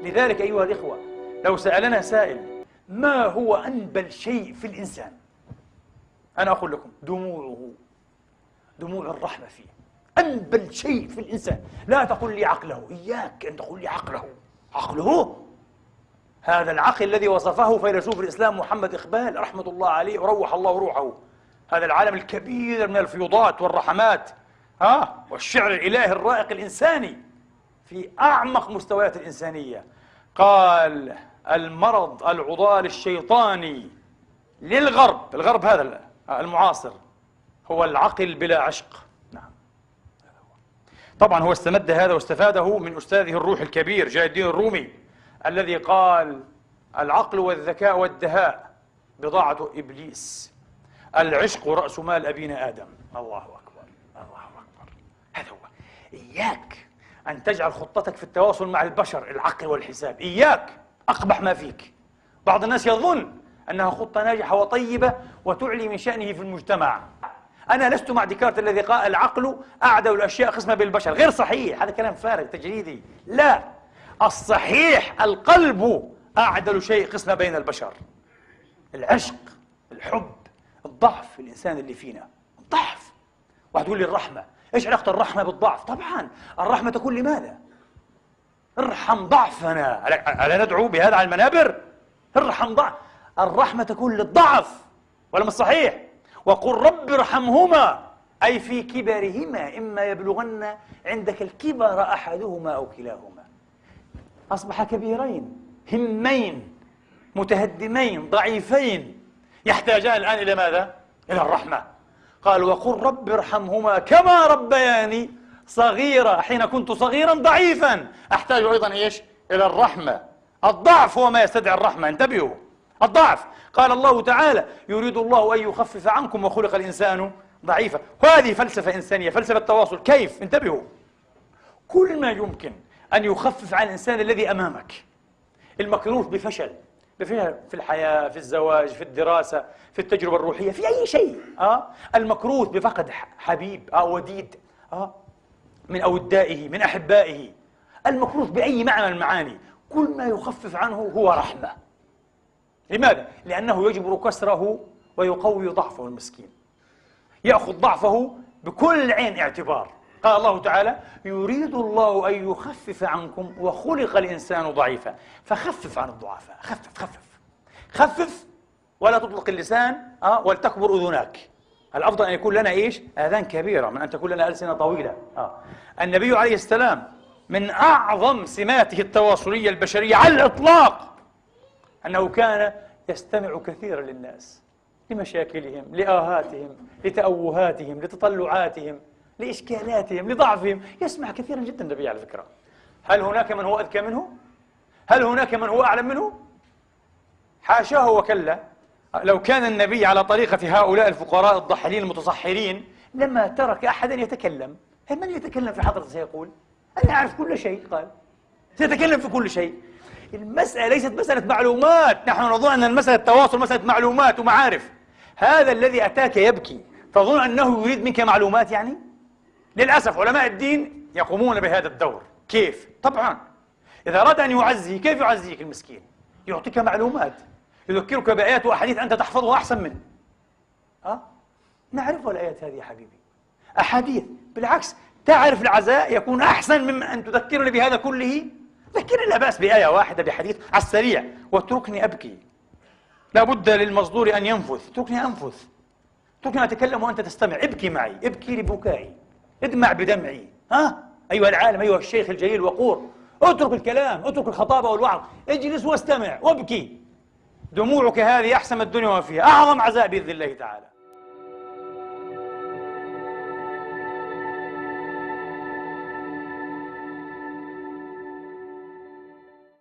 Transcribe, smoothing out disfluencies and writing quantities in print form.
لذلك أيها الإخوة، لو سألنا سائل ما هو أنبل شيء في الإنسان، أنا أقول لكم دموعه، دموع الرحمة فيه أنبل شيء في الإنسان. لا تقل لي عقله، إياك أن تقول لي عقله. عقله هذا العقل الذي وصفه فيلسوف الإسلام محمد إقبال رحمة الله عليه وروح الله روحه، هذا العالم الكبير من الفيوضات والرحمات والشعر الإلهي الرائق الإنساني في أعمق مستويات الإنسانية. قال المرض العضال الشيطاني للغرب، الغرب هذا المعاصر، هو العقل بلا عشق. نعم، طبعا هو استمد هذا واستفاده من أستاذه الروح الكبير جلال الدين الرومي الذي قال العقل والذكاء والدهاء بضاعة إبليس، العشق رأس مال أبينا آدم. الله أكبر، الله أكبر. هذا هو. إياك أن تجعل خطتك في التواصل مع البشر العقل والحساب، إياك، أقبح ما فيك. بعض الناس يظن أنها خطة ناجحة وطيبة وتعلي من شأنه في المجتمع. أنا لست مع ديكارت الذي قال العقل أعدل الأشياء قسمة بالبشر، غير صحيح، هذا كلام فارغ تجريدي. لا، الصحيح القلب أعدل شيء قسمة بين البشر. العشق، الحب، الضعف، الإنسان اللي فينا الضعف. واحد يقول لي الرحمة، إيش علاقة الرحمة بالضعف؟ طبعا الرحمة تكون لماذا؟ ارحم ضعفنا، ألا ندعو بهذا على المنابر؟ ارحم ضعف، الرحمة تكون للضعف، ولا مش صحيح؟ وقل رب ارحمهما، أي في كبرهما، إما يبلغن عندك الكبر أحدهما أو كلاهما. أصبح كبيرين همين متهدمين ضعيفين يحتاجان الآن إلى ماذا؟ إلى الرحمة. قال وقل رب ارحمهما كما ربياني صغيرا، حين كنت صغيرا ضعيفا أحتاج أيضا إيش؟ إلى الرحمة. الضعف هو ما يستدعي الرحمة، انتبهوا، الضعف. قال الله تعالى يريد الله أن يخفف عنكم وخلق الإنسان ضعيفا. وهذه فلسفة إنسانية، فلسفة التواصل. كيف؟ انتبهوا، كل ما يمكن أن يخفف عن الإنسان الذي أمامك المكروه بفشل في الحياة، في الزواج، في الدراسة، في التجربة الروحية، في أي شيء، المكروه بفقد حبيب وديد من أودائه، من أحبائه، المكروه بأي معنى من المعاني، كل ما يخفف عنه هو رحمة. لماذا؟ لأنه يجبر كسره ويقوي ضعفه المسكين، يأخذ ضعفه بكل عين اعتبار. قال الله تعالى يريد الله أن يخفف عنكم وخلق الإنسان ضعيفا، فخفف عن الضعفاء، خفف ولا تطلق اللسان ولتكبر أذناك. الأفضل أن يكون لنا إيش؟ آذان كبيرة من أن تكون لنا ألسنة طويلة. النبي عليه السلام من أعظم سماته التواصلية البشرية على الإطلاق أنه كان يستمع كثيرا للناس، لمشاكلهم، لآهاتهم، لتأوهاتهم، لتطلعاتهم، لإشكالاتهم، لضعفهم، يسمع كثيرا جدا النبي على فكرة. هل هناك من هو أذكى منه؟ هل هناك من هو أعلم منه؟ حاشاه وكلا. لو كان النبي على طريقة هؤلاء الفقراء الضحلين المتصحرين لما ترك أحدا يتكلم. من يتكلم في حضرته سيقول أنا أعرف كل شيء، قال سيتكلم في كل شيء. المسألة ليست مسألة معلومات، نحن نظن أن المسألة التواصل مسألة معلومات ومعارف. هذا الذي أتاك يبكي تظن أنه يريد منك معلومات؟ يعني للأسف علماء الدين يقومون بهذا الدور. كيف؟ طبعا إذا أراد أن يعزيه كيف يعزيك المسكين؟ يعطيك معلومات، يذكرك بآيات وأحاديث أنت تحفظها أحسن منه. نعرف الآيات هذه يا حبيبي، أحاديث، بالعكس تعرف العزاء يكون أحسن مما أن تذكرني بهذا كله. ذكرني لا بأس بآية واحدة بحديث على السريع، واتركني أبكي. لا بد للمصدور أن ينفث، اتركني أنفث، اتركني أتكلم وأنت تستمع. ابكي معي، ابكي لبكائي، ادمع بدمعي. أيها العالم، أيها الشيخ الجليل وقور، اترك الكلام، اترك الخطابة والوعظ، اجلس واستمع وابكي. دموعك هذه أحسن من الدنيا وما فيها، أعظم عزاء بإذن الله تعالى.